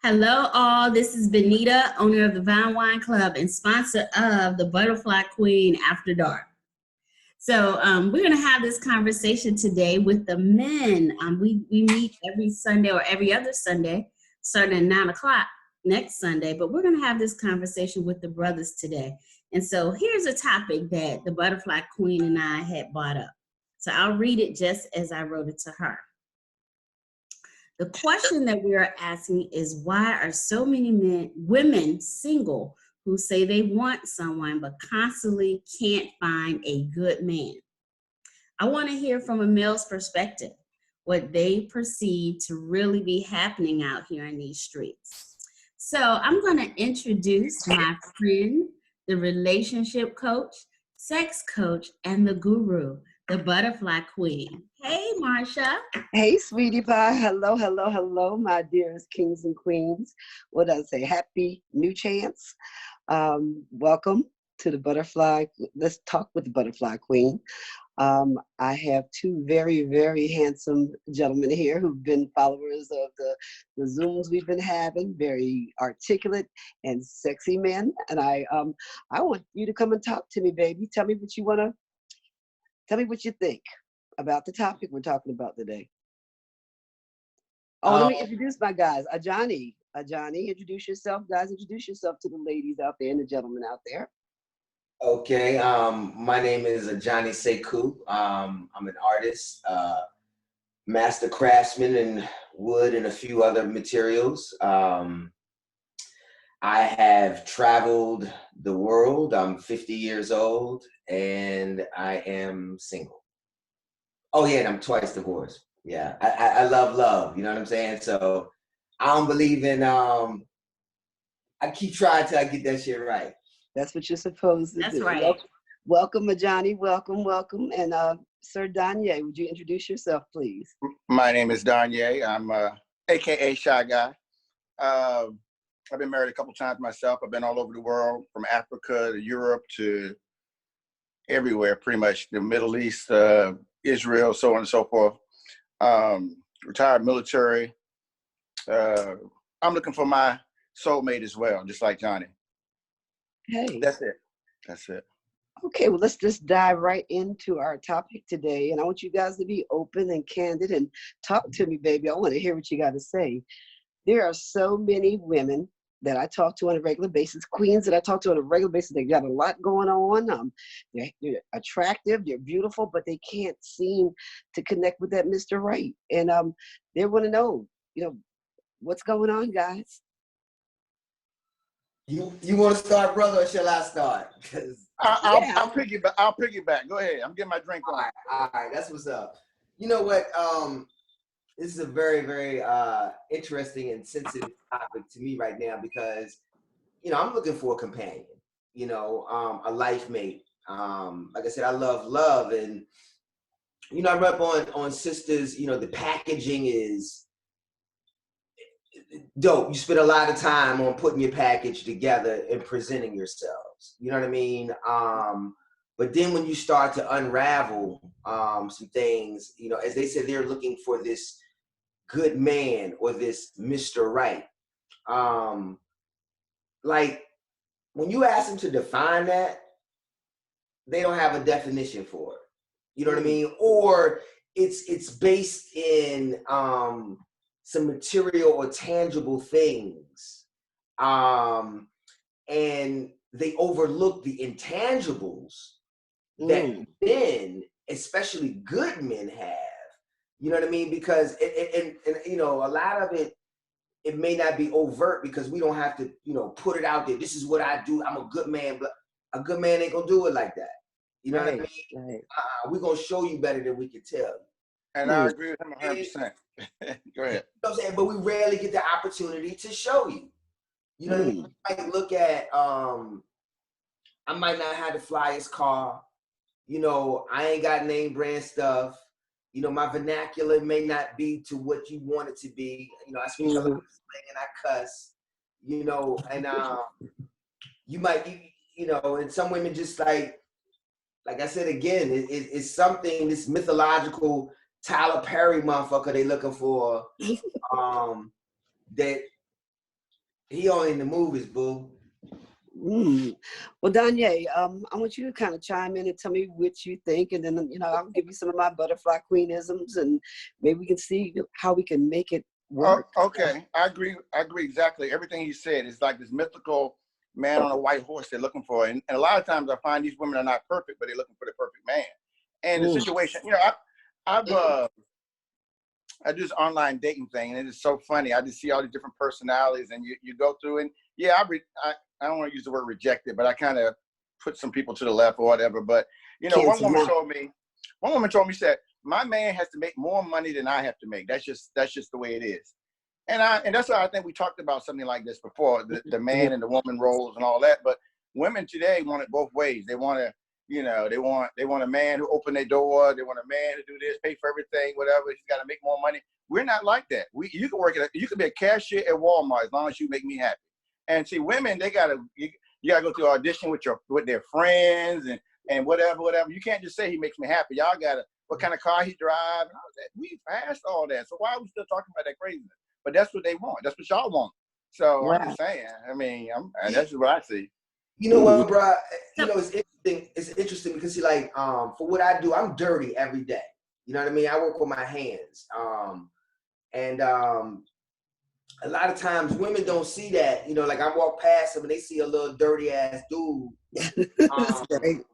Hello, all. This is Benita, owner of the Vine Wine Club and sponsor of the Butterfly Queen After Dark. So we're going to have this conversation today with the men. We meet every Sunday or every other Sunday, starting at 9 o'clock next Sunday. But we're going to have this conversation with the brothers today. And so here's a topic that the Butterfly Queen and I had brought up. So I'll read it just as I wrote it to her. The question that we are asking is, why are so many women single who say they want someone but constantly can't find a good man? I want to hear from a male's perspective what they perceive to really be happening out here in these streets. So I'm going to introduce my friend, the relationship coach, sex coach, and the guru, the Butterfly Queen. Hey, Marsha. Hey, sweetie pie. Hello, hello, hello, my dearest kings and queens. What does I say? Happy new chance. Welcome to the Butterfly. Let's talk with the Butterfly Queen. I have two very, very handsome gentlemen here who've been followers of the Zooms we've been having, very articulate and sexy men. And I want you to come and talk to me, baby. Tell me what you think about the topic we're talking about today. Let me introduce my guys. Ajani, introduce yourself. Guys, introduce yourself to the ladies out there and the gentlemen out there. Okay, my name is Ajani Sekou. I'm an artist, master craftsman in wood and a few other materials. I have traveled the world. I'm 50 years old and I am single. Oh yeah, and I'm twice divorced. Yeah, I love love, you know what I'm saying? So I don't believe in, I keep trying till I get that shit right. That's what you're supposed to do. That's right. Welcome, Ajani. Welcome. And Sir Danye, would you introduce yourself, please? My name is Danye. I'm AKA Shy Guy. I've been married a couple times myself. I've been all over the world, from Africa to Europe to everywhere, pretty much, the Middle East, Israel, so on and so forth. Retired military. I'm looking for my soulmate as well, just like Johnny. Hey. That's it. Okay, well, let's just dive right into our topic today. And I want you guys to be open and candid and talk to me, baby. I want to hear what you got to say. There are so many women that I talk to on a regular basis, queens that I talk to on a regular basis. They got a lot going on. They're attractive, they're beautiful, but they can't seem to connect with that Mr. Right. And they want to know, what's going on, guys? You want to start, brother, or shall I start? I'll piggyback. Go ahead. I'm getting my drink on. All right, that's what's up. You know what? This is a very, very interesting and sensitive topic to me right now because, I'm looking for a companion, a life mate. Like I said, I love love. And, I rep on sisters, the packaging is dope. You spend a lot of time on putting your package together and presenting yourselves. You know what I mean? But then when you start to unravel some things, as they said, they're looking for this good man or this Mr. Right. Like when you ask them to define that, they don't have a definition for it. You know what I mean? Or it's based in some material or tangible things. And they overlook the intangibles that men, especially good men, have. You know what I mean? Because, and a lot of it may not be overt because we don't have to, put it out there. This is what I do. I'm a good man, but a good man ain't gonna do it like that. You know what I mean? Right. We're gonna show you better than we can tell you. And I agree with him 100%. Go ahead. You know what I'm saying? But we rarely get the opportunity to show you. You know what I mean? I might look at, I might not have the flyest car. I ain't got name brand stuff. My vernacular may not be to what you want it to be. I speak a lot of slang and I cuss. And you might, and some women just like I said again, it's something, this mythological Tyler Perry motherfucker they looking for, that He only in the movies, boo. Well, Danye, I want you to kind of chime in and tell me what you think, and then I'll give you some of my butterfly queenisms, and maybe we can see how we can make it work. Okay, I agree exactly. Everything he said is like this mythical man on a white horse they're looking for, and a lot of times I find these women are not perfect, but they're looking for the perfect man. And the situation, I do this online dating thing, and it is so funny. I just see all these different personalities, and you go through, and I don't want to use the word rejected, but I kind of put some people to the left or whatever. But one woman told me, she said, my man has to make more money than I have to make. That's just the way it is. And that's why I think we talked about something like this before, the man and the woman roles and all that. But women today want it both ways. They want to, they want a man who open their door. They want a man to do this, pay for everything, whatever. He's got to make more money. We're not like that. You can be a cashier at Walmart as long as you make me happy. And see, women, you gotta go through audition with their friends and whatever. You can't just say he makes me happy. Y'all gotta, what kind of car he drives. We passed all that. So why are we still talking about that craziness? But that's what they want. That's what y'all want. So wow. I'm just saying. I mean, that's what I see. You know what, bro? It's interesting. It's interesting because for what I do, I'm dirty every day. You know what I mean? I work with my hands. A lot of times women don't see that. Like I walk past them and they see a little dirty ass dude. Right.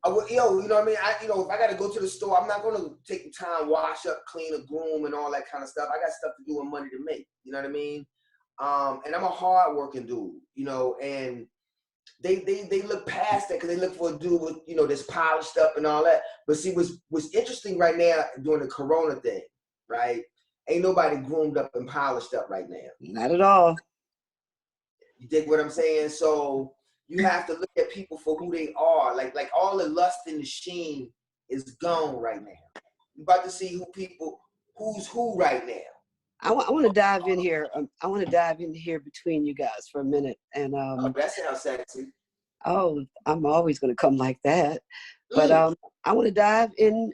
You know what I mean? If I got to go to the store, I'm not going to take the time, wash up, clean a groom and all that kind of stuff. I got stuff to do and money to make. You know what I mean? And I'm a hard working dude, and they look past that because they look for a dude with, that's polished up and all that. But see, what's interesting right now during the Corona thing, right? Ain't nobody groomed up and polished up right now. Not at all. You dig what I'm saying? So you have to look at people for who they are. Like all the lust and the sheen is gone right now. You're about to see who's who right now. I want to dive in here. I want to dive in here between you guys for a minute. And that sounds sexy. Oh, I'm always going to come like that. But I want to dive in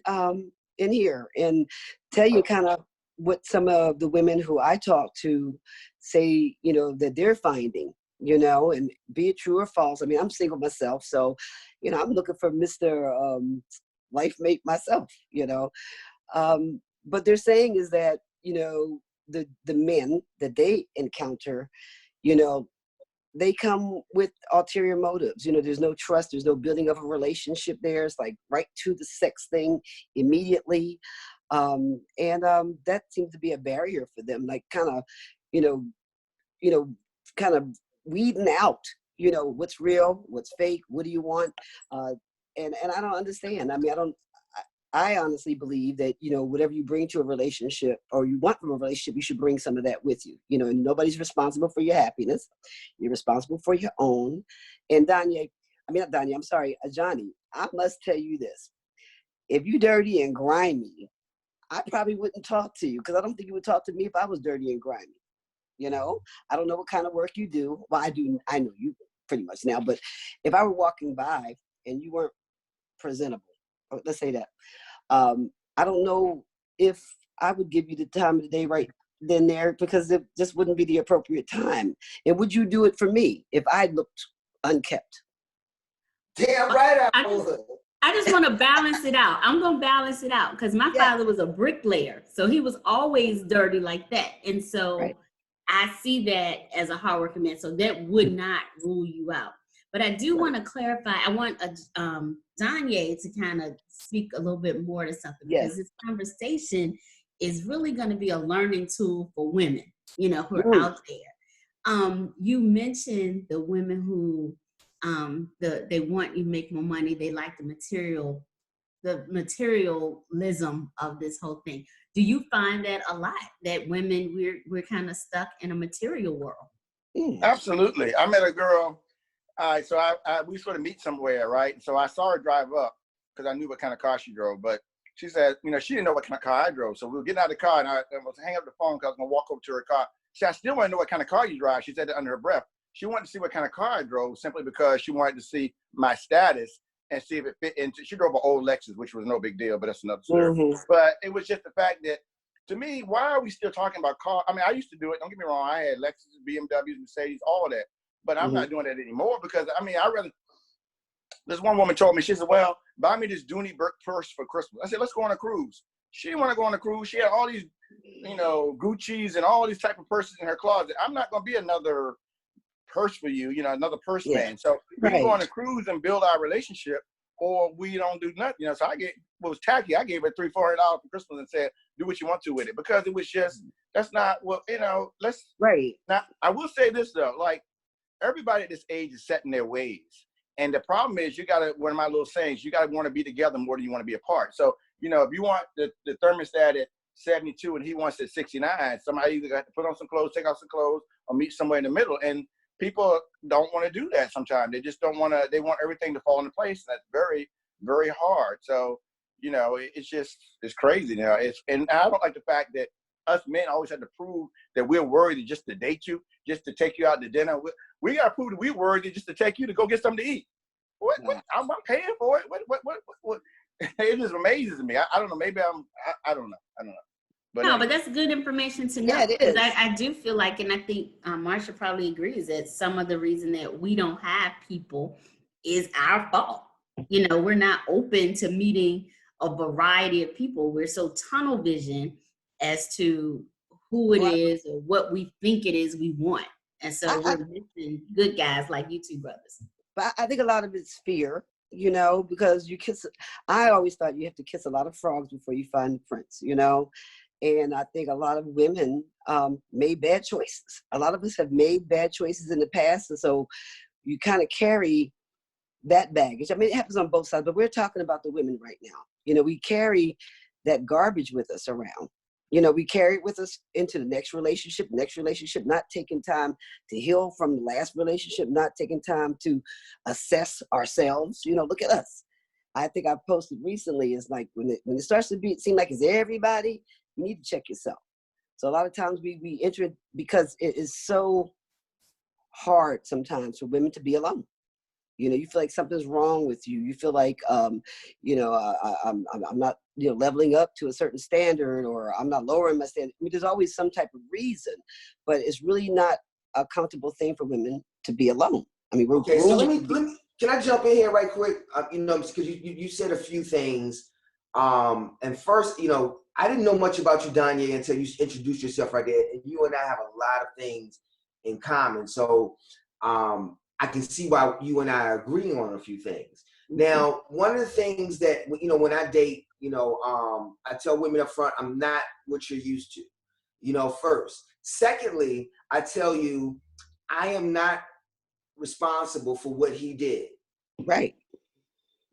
here and tell you kind of what some of the women who I talk to say, that they're finding, and be it true or false. I mean, I'm single myself, so, I'm looking for Mr. Life mate myself, but they're saying is that, the men that they encounter, they come with ulterior motives. There's no trust, there's no building of a relationship there. It's like right to the sex thing immediately. That seems to be a barrier for them, like kind of, kind of weeding out, what's real, what's fake, what do you want? And I don't understand. I mean, I honestly believe that, whatever you bring to a relationship or you want from a relationship, you should bring some of that with you. And nobody's responsible for your happiness. You're responsible for your own. And Johnny, I must tell you this. If you dirty and grimy, I probably wouldn't talk to you because I don't think you would talk to me if I was dirty and grimy. I don't know what kind of work you do. Well, I know you pretty much now, but if I were walking by and you weren't presentable, let's say that, I don't know if I would give you the time of the day right then there because it just wouldn't be the appropriate time. And would you do it for me if I looked unkept? Damn right I would. I just want to balance it out. I'm going to balance it out because my father was a bricklayer. So he was always dirty like that. And so I see that as a hardworking man. So that would not rule you out. But I do want to clarify. I want Danye to kind of speak a little bit more to something because this conversation is really going to be a learning tool for women, who are out there. You mentioned the women who they want you to make more money. They like the materialism of this whole thing. Do you find that a lot, that women, we're kind of stuck in a material world? Absolutely. I met a girl. So we sort of meet somewhere, right? So I saw her drive up because I knew what kind of car she drove. But she said, she didn't know what kind of car I drove. So we were getting out of the car, and I was hang up the phone because I was going to walk over to her car. She said, I still want to know what kind of car you drive. She said that under her breath. She wanted to see what kind of car I drove simply because she wanted to see my status and see if it fit into. She drove an old Lexus, which was no big deal, but that's another story. But it was just the fact that to me, why are we still talking about cars? I mean, I used to do it. Don't get me wrong. I had Lexus, BMWs, Mercedes, all of that. But I'm not doing that anymore because, I mean, this one woman told me, she said, well, buy me this Dooney purse for Christmas. I said, let's go on a cruise. She didn't want to go on a cruise. She had all these, you know, Gucci's and all these type of purses in her closet. I'm not going to be another purse for you, you know, another purse man. So we can go on a cruise and build our relationship, or we don't do nothing. You know, so what was tacky, I gave her $300-400 for Christmas and said, do what you want to with it, because it was just, that's not what, you know, now, I will say this though, like, everybody at this age is set in their ways. And the problem is, you gotta, one of my little sayings, you gotta want to be together more than you want to be apart. So, you know, if you want the thermostat at 72 and he wants it at 69, somebody either got to put on some clothes, take off some clothes, or meet somewhere in the middle. And people don't want to do that sometimes. They just don't want to, they want everything to fall into place. And that's very, very hard. So, you know, it's crazy. You know, and I don't like the fact that us men always have to prove that we're worthy just to date you, just to take you out to dinner. We got to prove that we're worthy just to take you to go get something to eat. What? I'm paying for it. What? It just amazes me. I don't know. Maybe I don't know. But no, but that's good information to know. Yeah, it is. I do feel like, and I think Marsha probably agrees, that some of the reason that we don't have people is our fault. You know, we're not open to meeting a variety of people. We're so tunnel vision as to who it is or what we think it is we want. And so we're missing good guys like you two brothers. But I think a lot of it's fear, you know, because I always thought you have to kiss a lot of frogs before you find the prince, you know. And I think a lot of women made bad choices. A lot of us have made bad choices in the past. And so you kind of carry that baggage. I mean, it happens on both sides, but we're talking about the women right now. You know, we carry that garbage with us around. You know, we carry it with us into the next relationship, not taking time to heal from the last relationship, not taking time to assess ourselves. You know, look at us. I think I posted recently, is like when it starts to seem like it's everybody, you need to check yourself. So a lot of times we enter it because it is so hard sometimes for women to be alone. You know, you feel like something's wrong with you. You feel like, you know, I'm not, you know, leveling up to a certain standard, or I'm not lowering my standard. I mean, there's always some type of reason, but it's really not a comfortable thing for women to be alone. I mean, okay. So let me. Can I jump in here right quick? You know, because you said a few things. And first, you know, I didn't know much about you, Danye, until you introduced yourself right there. And you and I have a lot of things in common. So, I can see why you and I are agreeing on a few things. Now, one of the things that, you know, when I date, you know, I tell women up front, I'm not what you're used to, you know, first. Secondly, I tell you, I am not responsible for what he did. Right.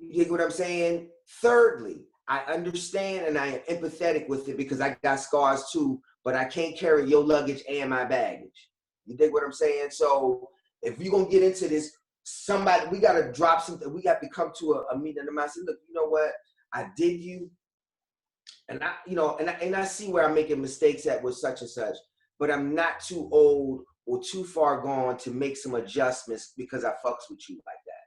You get what I'm saying? Thirdly, I understand and I am empathetic with it because I got scars too, but I can't carry your luggage and my baggage. You dig what I'm saying? So if you're going to get into this, we got to drop something. We got to come to a meeting. And I said, look, you know what? I dig you. And I, you know, and I see where I'm making mistakes at with such and such, but I'm not too old or too far gone to make some adjustments because I fucks with you like that.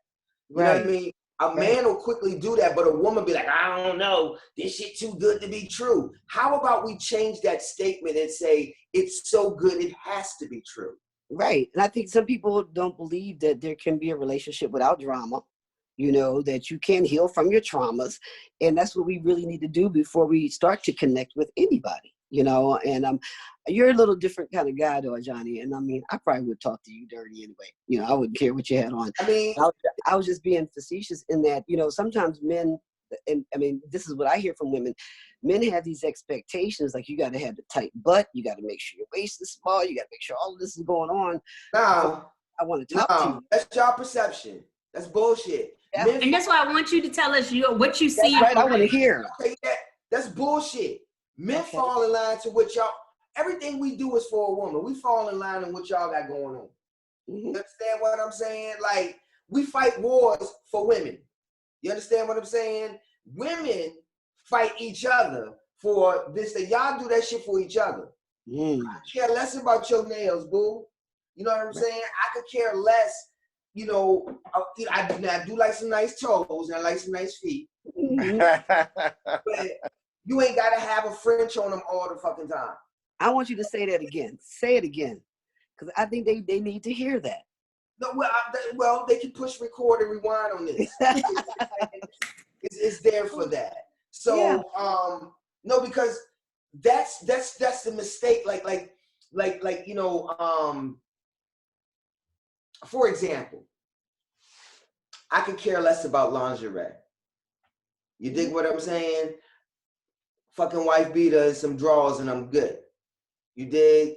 You know what I mean? A man will quickly do that, but a woman be like, I don't know, this shit too good to be true. How about we change that statement and say, it's so good it has to be true? Right. And I think some people don't believe that there can be a relationship without drama, you know, that you can heal from your traumas. And that's what we really need to do before we start to connect with anybody, you know. And you're a little different kind of guy, though, Johnny. And I mean, I probably would talk to you dirty anyway. You know, I wouldn't care what you had on. I mean, I was just being facetious in that, you know, sometimes men, and I mean, this is what I hear from women. Men have these expectations, like you got to have the tight butt, you got to make sure your waist is small, you got to make sure all of this is going on. No, I want to talk to you. That's your perception. That's bullshit. Yeah. And that's why I want you to tell us what you see. Right, I want to hear. Okay, that's bullshit. Men fall in line to what y'all. Everything we do is for a woman. We fall in line on what y'all got going on. You understand what I'm saying? Like, we fight wars for women. You understand what I'm saying? Women fight each other for this thing. Y'all do that shit for each other. I care less about your nails, boo. You know what I'm saying? I could care less. You know, I do like some nice toes and I like some nice feet. But You ain't gotta have a French on them all the fucking time. I want you to say that again. Say it again. Because I think they need to hear that. No, well, they can push record and rewind on this. It's there for that. So, no, because that's the mistake. Like you know, for example, I could care less about lingerie. You dig what I'm saying? Fucking wife beater and some drawers and I'm good. You dig?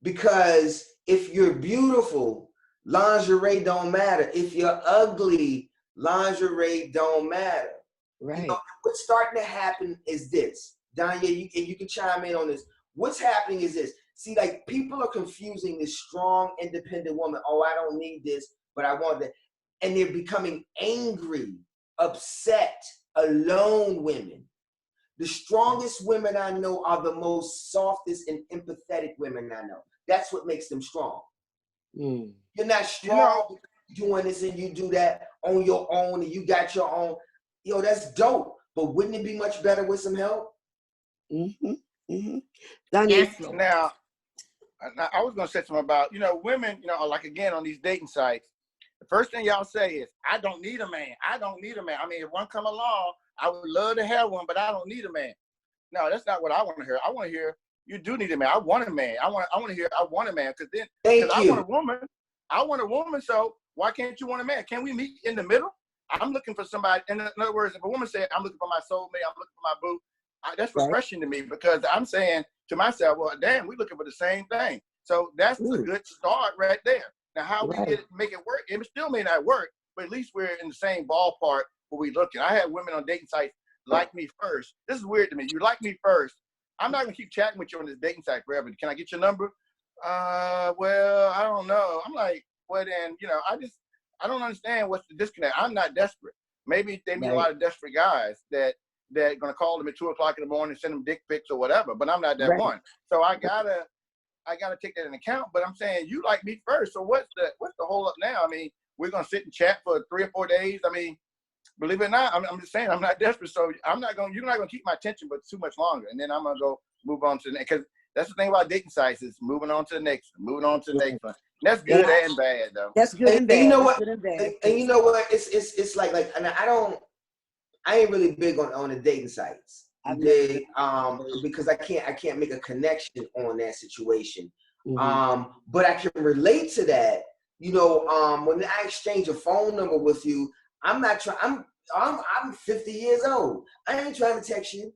Because if you're beautiful, lingerie don't matter. If you're ugly, lingerie don't matter. Right. You know, what's starting to happen is this. Danya, you can chime in on this. What's happening is this. See, like, people are confusing this strong, independent woman. Oh, I don't need this, but I want that. And they're becoming angry, upset, alone women. The strongest women I know are the most softest and empathetic women I know. That's what makes them strong. Mm. You're not strong because you're doing this and you do that on your own and you got your own. Yo, that's dope. But wouldn't it be much better with some help? Mm-hmm. Mm-hmm. Yes. Now, I was going to say something about, you know, women, you know, like, again, on these dating sites, the first thing y'all say is, I don't need a man. I don't need a man. I mean, if one come along, I would love to have one, but I don't need a man. No, that's not what I want to hear. I want to hear, you do need a man. I want a man. I want to hear, I want a man. Because then, I want a woman. I want a woman, so why can't you want a man? Can we meet in the middle? I'm looking for somebody. In other words, if a woman said, I'm looking for my soulmate, I'm looking for my boo, that's refreshing to me, because I'm saying to myself, well, damn, we're looking for the same thing. So that's a good start right there. Now, how we make it work, it still may not work, but at least we're in the same ballpark where we looking. I had women on dating sites like me first. This is weird to me. You like me first. I'm not going to keep chatting with you on this dating site forever. Can I get your number? Well, I don't know. I'm like, well, then, you know, I don't understand what's the disconnect. I'm not desperate. Maybe they meet a lot of desperate guys that going to call them at 2 o'clock in the morning, send them dick pics or whatever, but I'm not that one. So I gotta take that into account. But I'm saying, you like me first. So what's the hold up now? I mean, we're going to sit and chat for 3 or 4 days. I mean, believe it or not, I'm just saying, I'm not desperate. So you're not going to keep my attention but too much longer. And then I'm going to go move on to the next. Because that's the thing about dating sites, is moving on to the next one. And that's good and bad, though. That's good and bad. And you know what? And you know what? It's like, and I ain't really big on the dating sites. Because I can't make a connection on that situation. Mm-hmm. But I can relate to that. You know, when I exchange a phone number with you, I'm not trying. I'm 50 years old. I ain't trying to text you.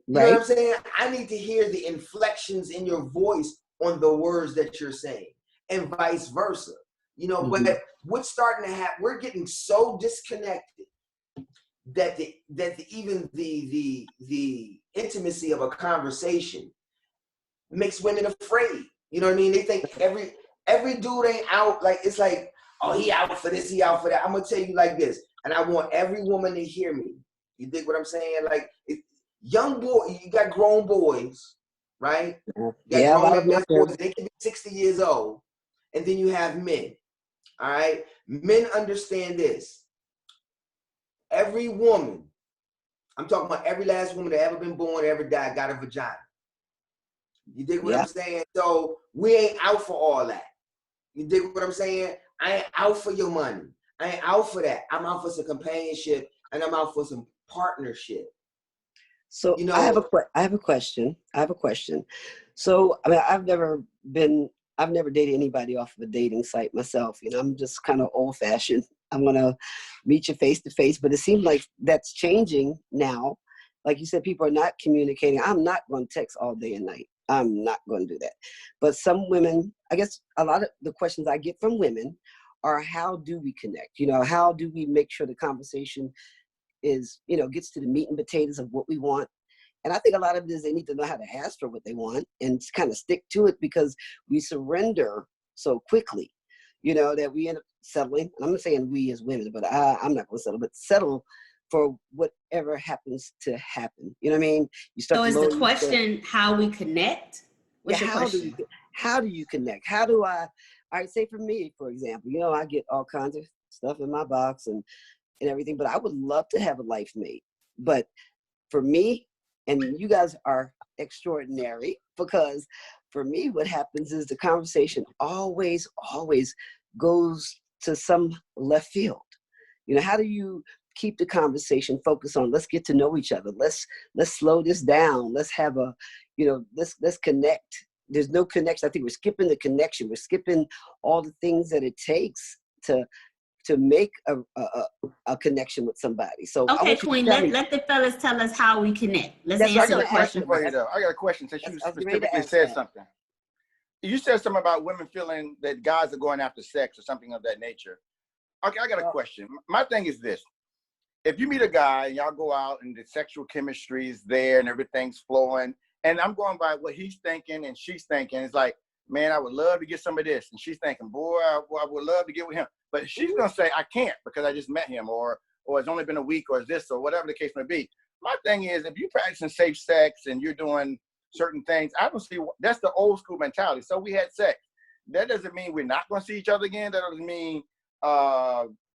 You know what I'm saying? I need to hear the inflections in your voice on the words that you're saying, and vice versa. You know, but what's starting to happen? We're getting so disconnected that even the intimacy of a conversation makes women afraid. You know what I mean? They think every dude ain't out. Like, it's like, oh, he out for this, he out for that. I'm gonna tell you like this, and I want every woman to hear me. You dig what I'm saying? Like, young boy, you got grown boys, right? You got grown boys. They can be 60 years old, and then you have men. All right, men understand this. Every woman, I'm talking about every last woman that ever been born, ever died, got a vagina. You dig what I'm saying? So we ain't out for all that. You dig what I'm saying? I ain't out for your money. I ain't out for that. I'm out for some companionship, and I'm out for some partnership. So, you know, I have a question. So, I mean, I've never dated anybody off of a dating site myself. You know, I'm just kind of old fashioned. I'm going to meet you face to face, but it seems like that's changing now. Like you said, people are not communicating. I'm not going to text all day and night. I'm not going to do that. But some women, I guess a lot of the questions I get from women are, how do we connect? You know, how do we make sure the conversation is, you know, gets to the meat and potatoes of what we want? And I think a lot of it is they need to know how to ask for what they want and kind of stick to it, because we surrender so quickly, you know, that we end up settling. And I'm not saying we as women, but I'm not going to settle, but settle for whatever happens to happen. You know what I mean? You start. So is the question how we connect? What's your question? How do you connect? How do I? All right, say for me, for example, you know, I get all kinds of stuff in my box and everything, but I would love to have a life mate. But for me, And you guys are extraordinary, because for me, what happens is the conversation always goes to some left field. You know, how do you keep the conversation focused on, let's get to know each other. Let's slow this down. Let's have a, you know, let's connect. There's no connection. I think we're skipping the connection. We're skipping all the things that it takes to make a connection with somebody. So okay, Queen, let the fellas tell us how we connect. Let's That's answer I got the a question question. for you though. I got a question since you I was ready to specifically ask said that. something. You said something about women feeling that guys are going after sex or something of that nature. Okay, I got a question. My thing is this. If you meet a guy and y'all go out and the sexual chemistry is there and everything's flowing, and I'm going by what he's thinking and she's thinking, it's like, man, I would love to get some of this. And she's thinking, boy, I would love to get with him. But she's going to say, I can't because I just met him, or it's only been a week, or this, or whatever the case may be. My thing is, if you're practicing safe sex and you're doing certain things, I don't see, that's the old school mentality. So we had sex. That doesn't mean we're not going to see each other again. That doesn't mean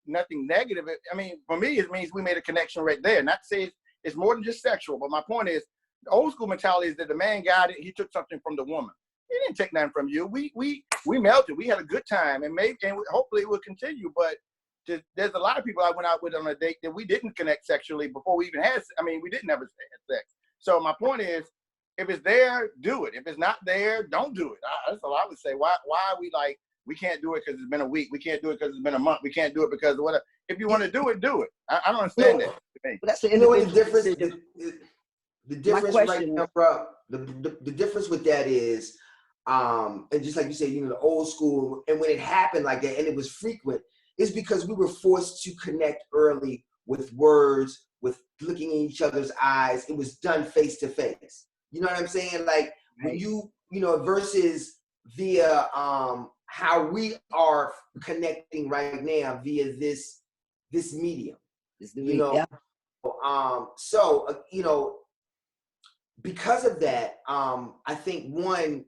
nothing negative. I mean, for me, it means we made a connection right there. Not to say it's more than just sexual, but my point is, the old school mentality is that the man got it, he took something from the woman. He didn't take nothing from you. We melted. We had a good time, and hopefully it will continue. But there's a lot of people I went out with on a date that we didn't connect sexually before we even had. I mean, we didn't ever have sex. So my point is, if it's there, do it. If it's not there, don't do it. That's all I would say. Why are we like, we can't do it because it's been a week. We can't do it because it's been a month. We can't do it because of whatever. If you want to do it, do it. I don't understand that. But that's the You know what the individual difference? decision. The difference My right question- now, bro. The difference with that is, and just like you said, you know, the old school, and when it happened like that, and it was frequent, is because we were forced to connect early with words, with looking in each other's eyes. It was done face to face. You know what I'm saying? Like when you know, versus via how we are connecting right now via this medium. You know, so you know, because of that, I think one,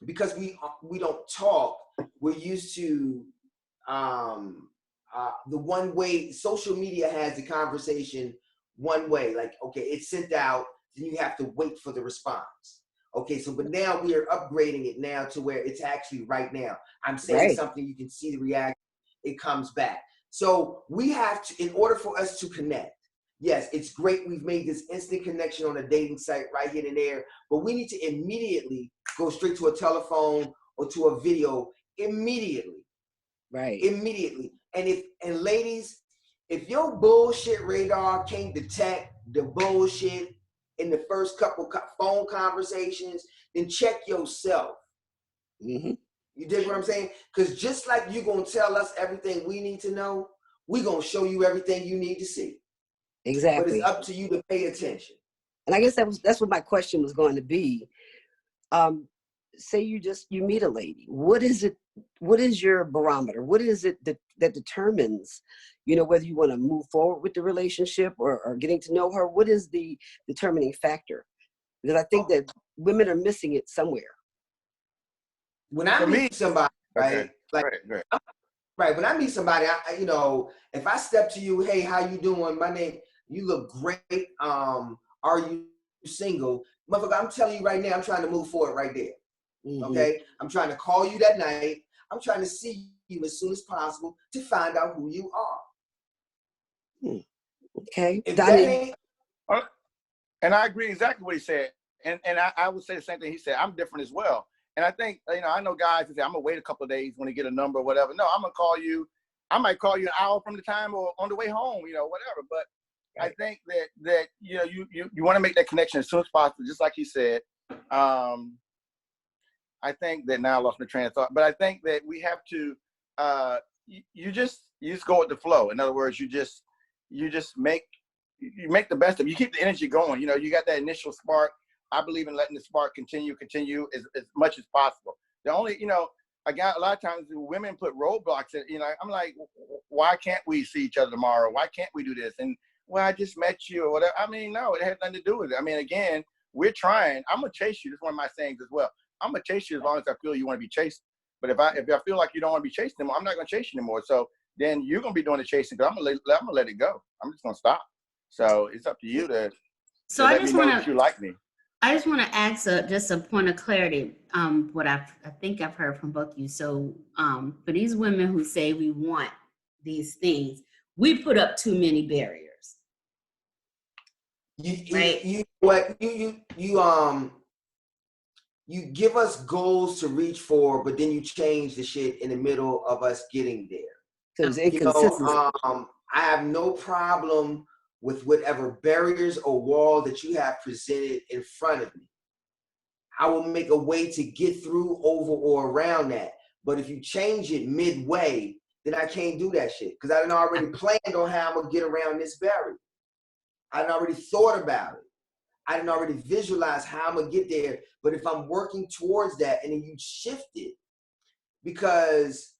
because we don't talk, we're used to the one way. Social media has the conversation one way, like, okay, it's sent out, then you have to wait for the response. Okay, so but now we are upgrading it now to where it's actually right now. I'm saying something, you can see the reaction, it comes back. So we have to, in order for us to connect, yes, it's great we've made this instant connection on a dating site right here and there, but we need to immediately go straight to a telephone or to a video immediately. Right. Immediately. And ladies, if your bullshit radar can't detect the bullshit in the first couple phone conversations, then check yourself. Mm-hmm. You dig what I'm saying? Because just like you're going to tell us everything we need to know, we're going to show you everything you need to see. Exactly. But it's up to you to pay attention. And I guess that's what my question was going to be. Say you meet a lady. What is your barometer? What is it that determines, you know, whether you want to move forward with the relationship or getting to know her? What is the determining factor? Because I think that women are missing it somewhere. When I meet somebody, right? Right. Right. When I meet somebody, you know, if I step to you, hey, how you doing? My name, you look great. Are you single? Motherfucker, I'm telling you right now, I'm trying to move forward right there. Mm-hmm. Okay? I'm trying to call you that night. I'm trying to see you as soon as possible to find out who you are. Okay. And I agree exactly what he said. And I would say the same thing he said. I'm different as well. And I think, you know, I know guys that say, I'm going to wait a couple of days when they get a number or whatever. No, I'm going to call you. I might call you an hour from the time or on the way home, you know, whatever. But I think that you know, you want to make that connection as soon as possible, just like he said. I think that now I lost my train of thought, but I think that we have to, you just go with the flow. In other words, you make the best of it. You keep the energy going. You know, you got that initial spark. I believe in letting the spark continue as much as possible. The only, you know, a lot of times women put roadblocks in, you know, I'm like, why can't we see each other tomorrow? Why can't we do this? And well, I just met you or whatever. I mean, no, it has nothing to do with it. I mean, again, we're trying. I'm going to chase you. This is one of my sayings as well. I'm going to chase you as long as I feel you want to be chased. But if I feel like you don't want to be chased anymore, I'm not going to chase you anymore. So then you're going to be doing the chasing because I'm going to let it go. I'm just going to stop. So it's up to you to So let me know that you like me. I just want to ask just a point of clarity. What I think I've heard from both of you. So for these women who say we want these things, we put up too many barriers. Right? You give us goals to reach for, but then you change the shit in the middle of us getting there. So it's inconsistency. I have no problem with whatever barriers or wall that you have presented in front of me. I will make a way to get through, over, or around that. But if you change it midway, then I can't do that shit. Because I done already planned on how I'm going to get around this barrier. I done already thought about it. I done already visualized how I'm going to get there. But if I'm working towards that and then you shift it, because,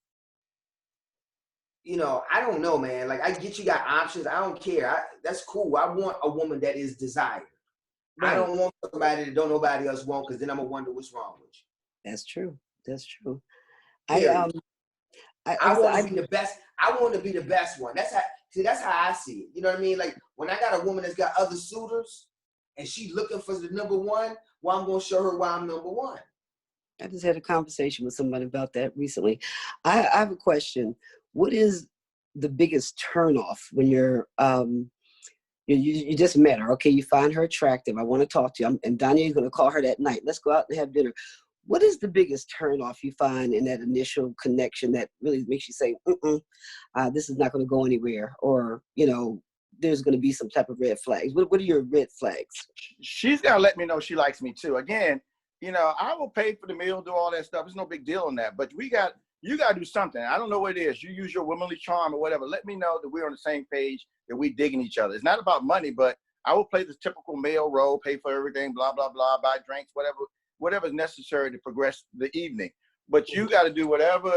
I don't know, man. Like, I get you got options. I don't care. That's cool. I want a woman that is desired. Right. I don't want somebody that don't nobody else want, because then I'm gonna wonder what's wrong with you. That's true. That's true. I want to be the best. I want to be the best one. That's how I see it. You know what I mean? Like, when I got a woman that's got other suitors and she's looking for the number one, well, I'm gonna show her why I'm number one. I just had a conversation with somebody about that recently. I have a question. What is the biggest turnoff when you're you just met her? Okay, you find her attractive. I want to talk to you. And Donnie's going to call her that night. Let's go out and have dinner. What is the biggest turnoff you find in that initial connection that really makes you say, this is not going to go anywhere? Or, there's going to be some type of red flags. What are your red flags? She's got to let me know she likes me too. Again, I will pay for the meal, do all that stuff. There's no big deal on that. But you got to do something. I don't know what it is. You use your womanly charm or whatever. Let me know that we're on the same page, that we digging each other. It's not about money, but I will play the typical male role, pay for everything, blah, blah, blah, buy drinks, whatever is necessary to progress the evening. But you got to do whatever,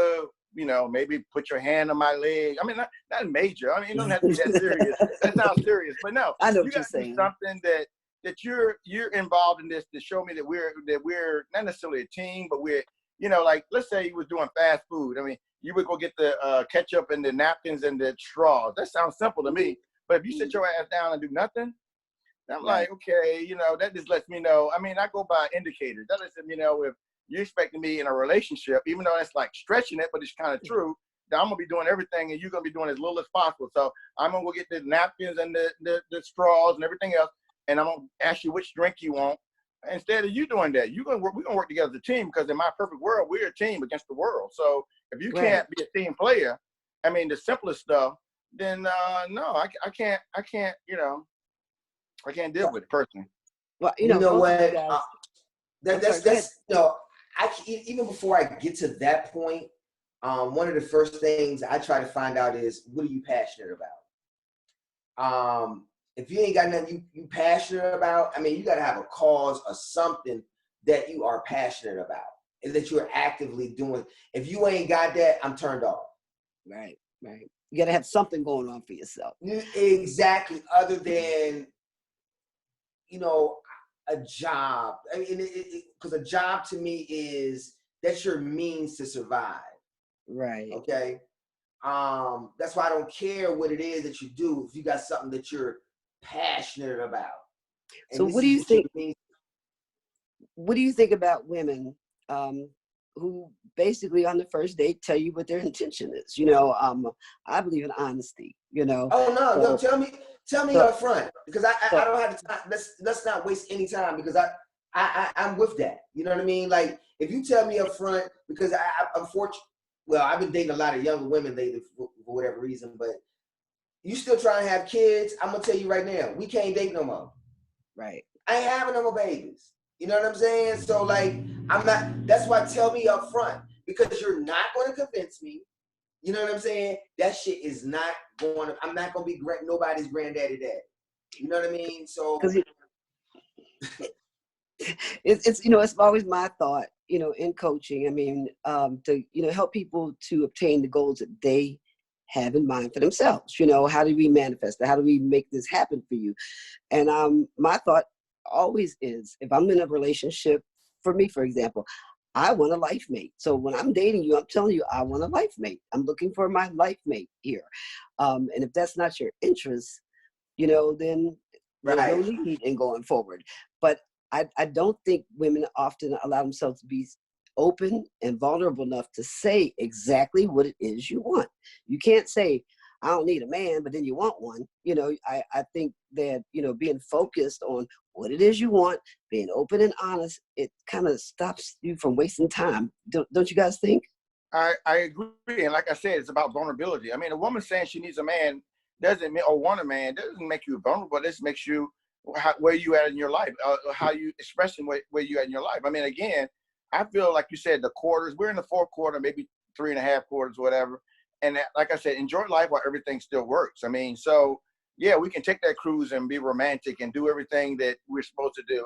maybe put your hand on my leg. I mean, not major. I mean, it don't have to be that serious. That sounds serious, but no. I know you got to do something that you're involved in this to show me that we're not necessarily a team, but we're, like, let's say you was doing fast food. I mean, you would go get the ketchup and the napkins and the straws. That sounds simple to me. But if you sit your ass down and do nothing, I'm like, okay, that just lets me know. I mean, I go by indicators. That lets me know if you're expecting me in a relationship, even though that's like stretching it, but it's kind of true, that I'm going to be doing everything and you're going to be doing as little as possible. So I'm going to go get the napkins and the straws and everything else, and I'm going to ask you which drink you want. Instead of you doing that, we're going to work together as a team, because in my perfect world, we're a team against the world. So if you can't be a team player, I mean, the simplest stuff, then no, I can't, I can't deal with it personally. Well, what? That's even before I get to that point, one of the first things I try to find out is, what are you passionate about? If you ain't got nothing you passionate about, I mean, you got to have a cause or something that you are passionate about and that you're actively doing. If you ain't got that, I'm turned off. Right. You got to have something going on for yourself. Exactly. Other than, a job. I mean, because a job to me that's your means to survive. Right. Okay. That's why I don't care what it is that you do if you got something that you're passionate about. And so what do you think? What do you think about women who basically on the first date tell you what their intention is? I believe in honesty. Oh no! Tell me up front, because I don't have the time. Let's not waste any time, because I'm with that. You know what I mean? Like, if you tell me up front, because I'm fortunate. Well, I've been dating a lot of younger women lately for whatever reason, but you still trying to have kids, I'm going to tell you right now, we can't date no more. Right. I ain't having no more babies. You know what I'm saying? So, like, that's why tell me up front, because you're not going to convince me. You know what I'm saying? That shit is not going to, I'm not going to be nobody's granddaddy daddy. You know what I mean? So. It's always my thought, in coaching, I mean, to, help people to obtain the goals that they have in mind for themselves. How do we manifest that? How do we make this happen for you? And my thought always is, if I'm in a relationship, for me, for example, I want a life mate. So when I'm dating you, I'm telling you, I want a life mate. I'm looking for my life mate here. And if that's not your interest, then There's no Right. need in going forward. But I don't think women often allow themselves to be open and vulnerable enough to say exactly what it is you want. You can't say, I don't need a man, but then you want one. You know, I think that, you know, being focused on what it is you want, being open and honest, it kind of stops you from wasting time. Don't you guys think? I agree. And like I said, it's about vulnerability. I mean, a woman saying she needs a man doesn't mean, or want a man, doesn't make you vulnerable. This makes you where you at in your life, how you expressing where you at in your life. I mean, again, I feel like you said, the quarters, we're in the fourth quarter, maybe 3.5 quarters, whatever. And like I said, enjoy life while everything still works. I mean, so yeah, we can take that cruise and be romantic and do everything that we're supposed to do.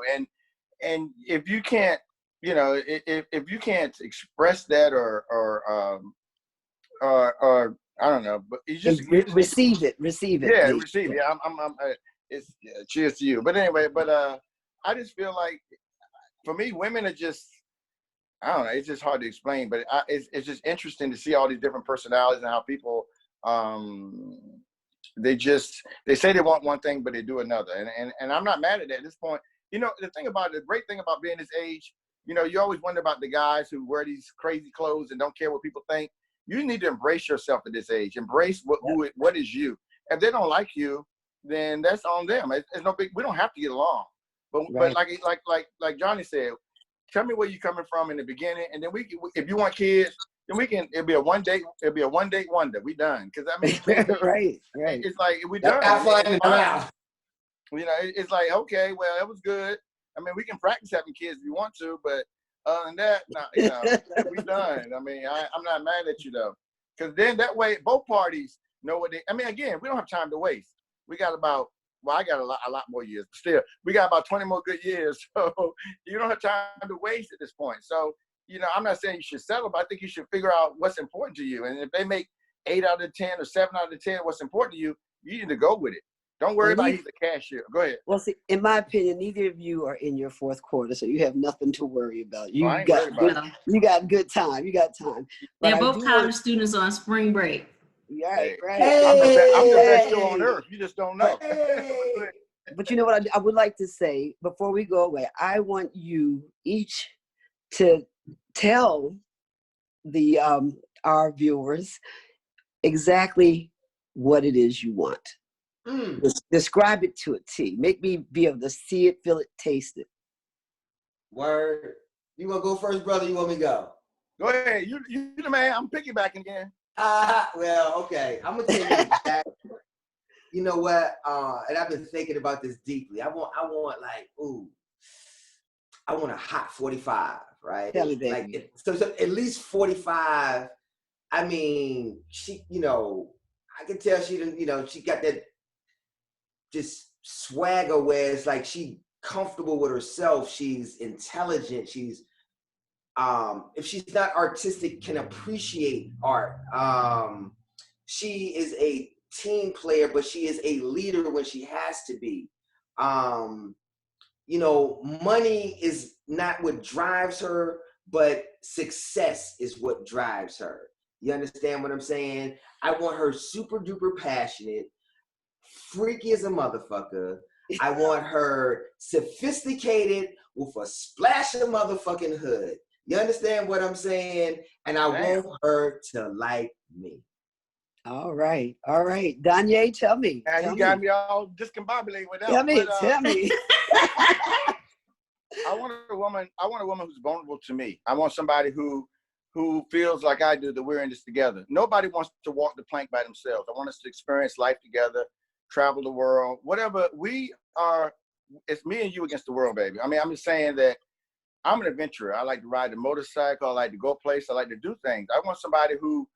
And if you can't, you know, if you can't express that or I don't know, but you just Receive it. yeah, Please. receive it. It's cheers to you. But anyway, I just feel like for me, women are just, I don't know, it's just hard to explain, but it's just interesting to see all these different personalities and how people they say they want one thing, but they do another. And I'm not mad at that at this point. You know, the great thing about being this age, you know, you always wonder about the guys who wear these crazy clothes and don't care what people think. You need to embrace yourself at this age. Embrace what is you. If they don't like you, then that's on them. It's no big. We don't have to get along. But like Johnny said, tell me where you're coming from in the beginning, and then if you want kids, then it'll be a one date wonder. We done. Because I mean, right. It's like we done. You know, it's like, okay, well, it was good. I mean, we can practice having kids if you want to, but other than that, no, you know, we done. I mean, I'm not mad at you though, because then that way both parties know what they. I mean, again, we don't have time to waste. We got I got a lot more years, but still, we got about 20 more good years. So you don't have time to waste at this point. So, you know, I'm not saying you should settle, but I think you should figure out what's important to you. And if they make 8 out of 10 or 7 out of 10 what's important to you, you need to go with it. Don't worry about he's a cashier. Go ahead. Well, see, in my opinion, neither of you are in your fourth quarter, so you have nothing to worry about. You I ain't got worried about good. You got good time. You got time. But They're both college students on spring break. Right. I'm the best show on earth. You just don't know. But you know what I would like to say before we go away? I want you each to tell the our viewers exactly what it is you want. Describe it to a T. Make me be able to see it, feel it, taste it. Word. You want to go first, brother? You want me to go? Go ahead. You the man. I'm piggybacking again. Well, okay. I'm gonna take it back. You know what? And I've been thinking about this deeply. I want a hot 45, right? Tell me, baby. Like so at least 45. I mean, she, you know, I can tell she didn't, you know, she got that just swagger where it's like she comfortable with herself. She's intelligent. She's if she's not artistic, can appreciate art. She is a team player, but she is a leader when she has to be. You know, money is not what drives her, but success is what drives her. You understand what I'm saying? I want her super duper passionate, freaky as a motherfucker. I want her sophisticated with a splash of motherfucking hood. You understand what I'm saying? And I want her to like me. All right. Danye, tell me. You got me all discombobulated with that. Tell me. I want a woman who's vulnerable to me. I want somebody who feels like I do, that we're in this together. Nobody wants to walk the plank by themselves. I want us to experience life together, travel the world, whatever. We are, it's me and you against the world, baby. I mean, I'm just saying that I'm an adventurer. I like to ride the motorcycle. I like to go places. I like to do things. I want somebody who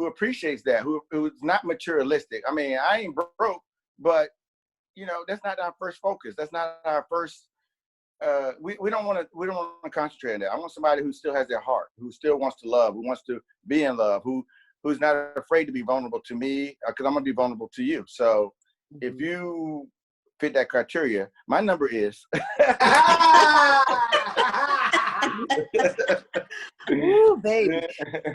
appreciates that, who's not materialistic. I mean, I ain't broke, but you know, that's not our first focus. That's not our first. We don't want to concentrate on that. I want somebody who still has their heart, who still wants to love, who wants to be in love, who's not afraid to be vulnerable to me, because I'm gonna be vulnerable to you. So if you fit that criteria, my number is. Ooh, baby.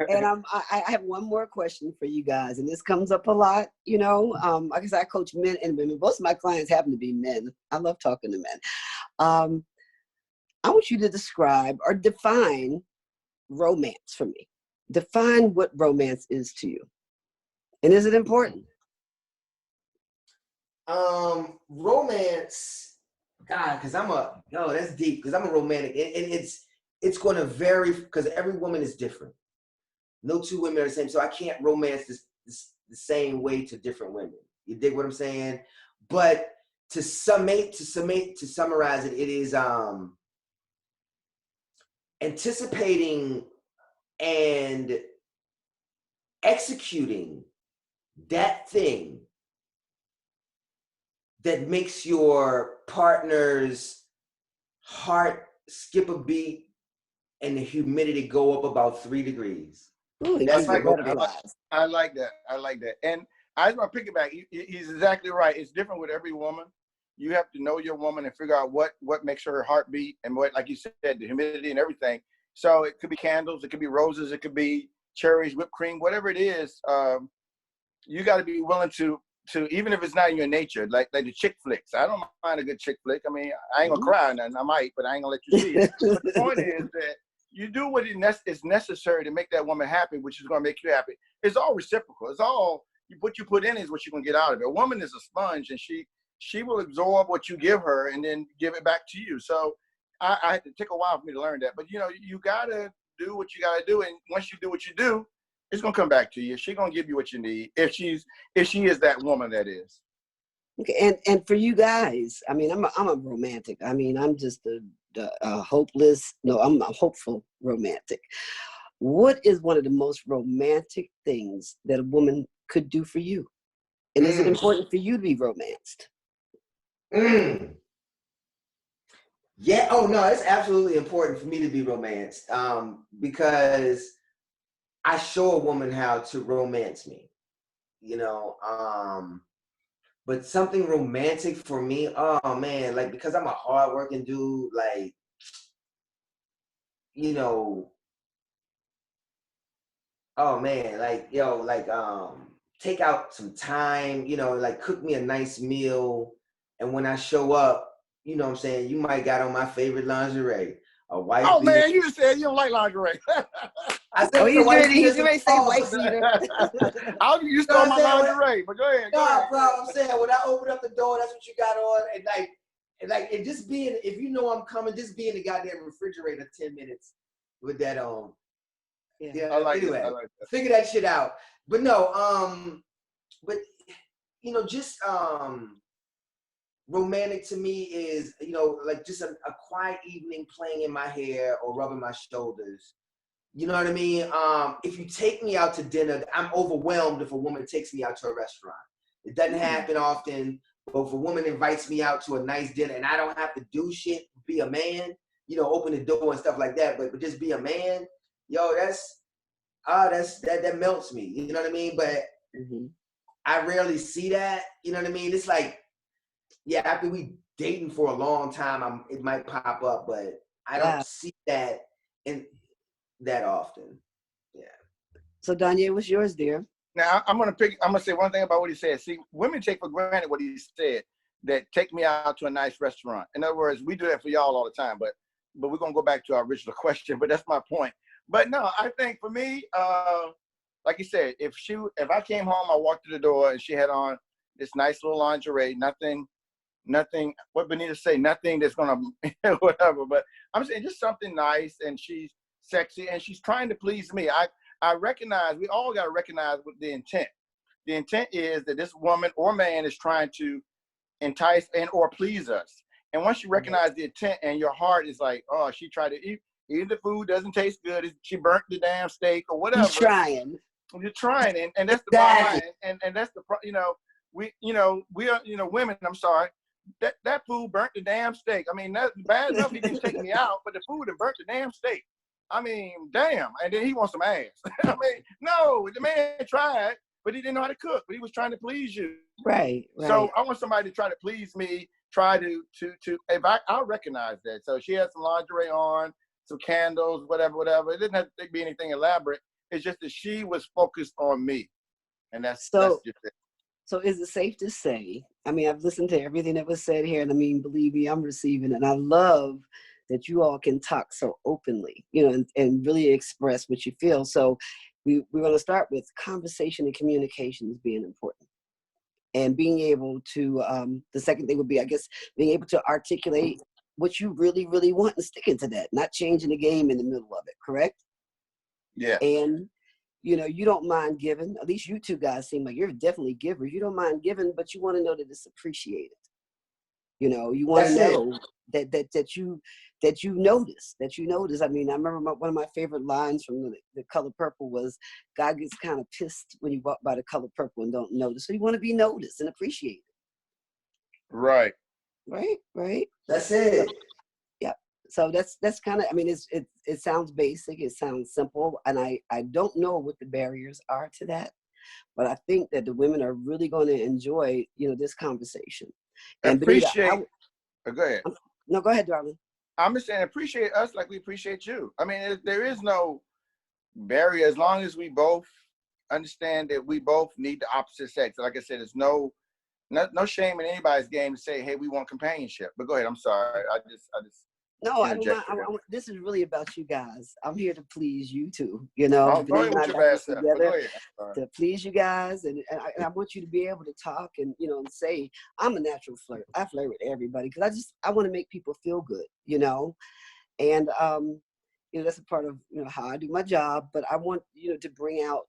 And I have one more question for you guys, and this comes up a lot, you know. Like I said, I coach men and women. Most of my clients happen to be men. I love talking to men. I want you to describe or define romance for me. Define what romance is to you. And is it important? Romance, God, because that's deep, because I'm a romantic, and it's going to vary, because every woman is different. No two women are the same, so I can't romance this the same way to different women. You dig what I'm saying? But to summarize it, it is anticipating and executing that thing that makes your partner's heart skip a beat and the humidity go up about 3 degrees. Ooh, That's what I like that. I like that. And I just want to piggyback. He's exactly right. It's different with every woman. You have to know your woman and figure out what makes her heart beat, and what, like you said, the humidity and everything. So it could be candles, it could be roses, it could be cherries, whipped cream, whatever it is. You got to be willing to even if it's not in your nature, like the chick flicks. I don't mind a good chick flick. I mean, I ain't gonna cry or nothing. I might, but I ain't gonna let you see it. But the point is that you do what is necessary to make that woman happy, which is gonna make you happy. It's all reciprocal. It's all what you put in is what you're gonna get out of it. A woman is a sponge, and she will absorb what you give her and then give it back to you. So I had to take a while for me to learn that. But you know, you gotta do what you gotta do, and once you do what you do, it's gonna come back to you. She's gonna give you what you need if she is that woman that is. Okay, and for you guys, I mean, I'm a romantic. I mean, I'm just a hopeless. No, I'm a hopeful romantic. What is one of the most romantic things that a woman could do for you? And is it important for you to be romanced? Yeah. Oh no, it's absolutely important for me to be romanced, because I show a woman how to romance me, you know. But something romantic for me, oh man, like, because I'm a hardworking dude, like, you know, oh man, like, take out some time, you know, like cook me a nice meal. And when I show up, you know what I'm saying, you might got on my favorite lingerie, a wife Oh beater. man, you just said you don't like lingerie. I said, he's ready to say wife beater. You stole my lingerie, but go ahead. No, bro, I'm saying when I open up the door, that's what you got on, and just being, if you know I'm coming, just be in the goddamn refrigerator 10 minutes with that on. Yeah. I like anyway, I like that. Figure that shit out. But no, but you know, just romantic to me is, you know, like just a quiet evening playing in my hair or rubbing my shoulders. You know what I mean? If you take me out to dinner, I'm overwhelmed if a woman takes me out to a restaurant. It doesn't happen often, but if a woman invites me out to a nice dinner and I don't have to do shit, be a man, you know, open the door and stuff like that, but just be a man, yo, that melts me. You know what I mean? But I rarely see that. You know what I mean? It's like, yeah, after we dating for a long time, it might pop up, but I don't see that that often. Yeah. So Danya, what's yours, dear? Now I'm gonna say one thing about what he said. See, women take for granted what he said, that take me out to a nice restaurant. In other words, we do that for y'all all the time, but we're gonna go back to our original question, but that's my point. But no, I think for me, like you said, if I came home, I walked through the door and she had on this nice little lingerie, nothing, what Benita say, nothing that's gonna whatever, but I'm saying just something nice, and she's sexy and she's trying to please me. I recognize, we all got to recognize what the intent. The intent is that this woman or man is trying to entice and or please us. And once you recognize the intent and your heart is like, oh, she tried to eat, even the food doesn't taste good, she burnt the damn steak or whatever. You're trying, and that's the bottom line. And that's the, we are, women, I'm sorry, that food burnt the damn steak. I mean, that's bad enough he didn't take me out, but the food had burnt the damn steak. I mean, damn. And then he wants some ass. I mean, no, the man tried, but he didn't know how to cook, but he was trying to please you. Right. So I want somebody to try to please me, try to if I'll recognize that. So she had some lingerie on, some candles, whatever. It didn't have to be anything elaborate. It's just that she was focused on me. And that's just it. So is it safe to say, I mean, I've listened to everything that was said here, and I mean, believe me, I'm receiving it. And I love that you all can talk so openly, you know, and really express what you feel. So we're going to start with conversation and communication as being important. And being able to, the second thing would be, I guess, being able to articulate what you really, really want and sticking to that, not changing the game in the middle of it, correct? Yeah. And, you know, you don't mind giving. At least you two guys seem like you're definitely givers. You don't mind giving, but you want to know that it's appreciated. You know, you want to know that you notice. I mean, I remember one of my favorite lines from the Color Purple was, God gets kind of pissed when you walk by the Color Purple and don't notice. So you want to be noticed and appreciated. Right. Right. That's it. Yeah. So that's kind of, I mean, it sounds basic. It sounds simple. And I don't know what the barriers are to that, but I think that the women are really going to enjoy, you know, this conversation. And appreciate. Benita, go ahead. No, go ahead, darling. I'm just saying, appreciate us like we appreciate you. I mean, there is no barrier as long as we both understand that we both need the opposite sex. Like I said, there's no shame in anybody's game to say, hey, we want companionship. But go ahead. I'm sorry. I just. No, I don't mind. This is really about you guys. I'm here to please you two. You know, go ahead with your bad stuff. Together to please you guys, and I want you to be able to talk and, you know, and say, I'm a natural flirt. I flirt with everybody because I want to make people feel good, you know, and you know, that's a part of, you know, how I do my job. But I want, you know, to bring out,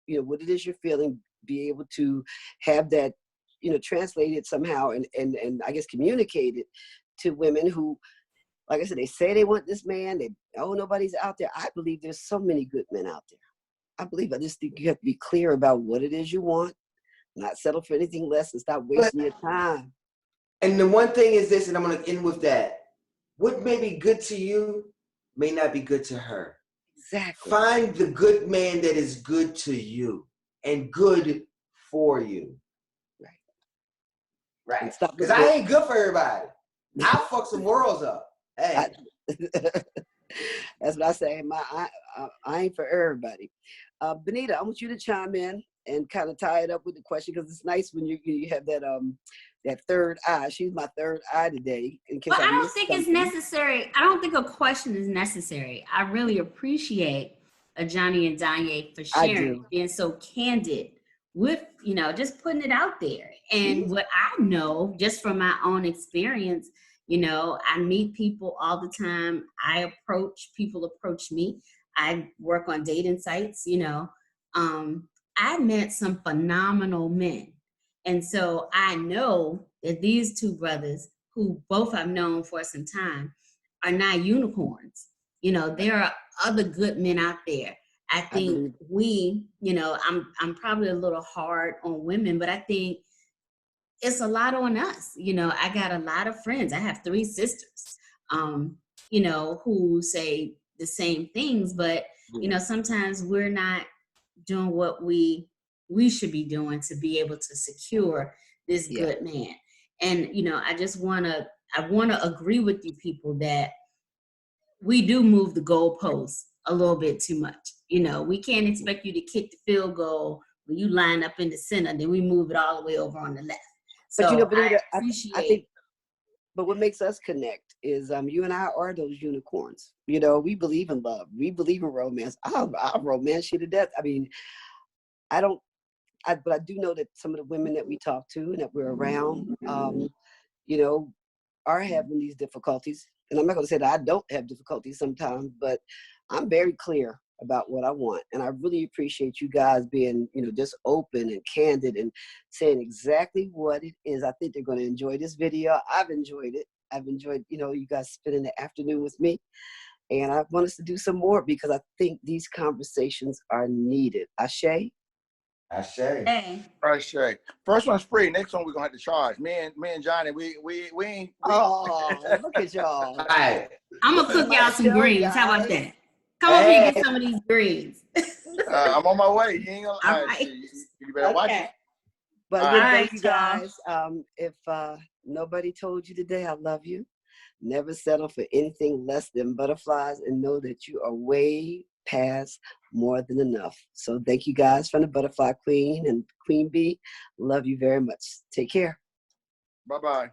you know, what it is you're feeling, be able to have that, you know, translated somehow and I guess communicate it to women who, like I said, they say they want this man. Nobody's out there. I believe there's so many good men out there. I just think you have to be clear about what it is you want, not settle for anything less, and stop wasting your time. And the one thing is this, and I'm going to end with that. What may be good to you may not be good to her. Exactly. Find the good man that is good to you and good for you. Right. Because I ain't good for everybody. I'll fuck some worlds up. Hey. That's what I say. I ain't for everybody. Benita, I want you to chime in and kind of tie it up with the question, because it's nice when you have that third eye. She's my third eye today. Well, I don't think it's necessary. I don't think a question is necessary. I really appreciate Johnny and Danye for sharing, being so candid with, you know, just putting it out there. And what I know just from my own experience, you know, I meet people all the time. People approach me. I work on dating sites, you know. I met some phenomenal men. And so I know that these two brothers, who both I've known for some time, are not unicorns. You know, there are other good men out there. I think we, you know, I'm probably a little hard on women, but I think it's a lot on us. You know, I got a lot of friends. I have 3 sisters, you know, who say the same things, but, you know, sometimes we're not doing what we should be doing to be able to secure this good man. And, you know, I want to agree with you people that we do move the goalposts a little bit too much. You know, we can't expect you to kick the field goal when you line up in the center, then we move it all the way over on the left. So but you know, Benita, I think, but what makes us connect is you and I are those unicorns. You know, we believe in love. We believe in romance. I'll romance you to death. I mean, but I do know that some of the women that we talk to and that we're around, you know, are having these difficulties. And I'm not going to say that I don't have difficulties sometimes, but I'm very clear about what I want. And I really appreciate you guys being, you know, just open and candid and saying exactly what it is. I think they're going to enjoy this video. I've enjoyed it. I've enjoyed, you know, you guys spending the afternoon with me. And I want us to do some more because I think these conversations are needed. Ashe? Ashe. Hey. Ashe. First one's free. Next one we're gonna have to charge. Me and Johnny, we ain't. Oh, look at y'all! All right. I'm gonna cook y'all some greens. Guys. How about that? Come over here and get some of these greens. I'm on my way. You ain't gonna. All right. You better watch it. But all again, right, thank you guys. If nobody told you today, I love you. Never settle for anything less than butterflies, and know that you are way past more than enough. So thank you guys from the Butterfly Queen and Queen Bee. Love you very much. Take care. Bye-bye.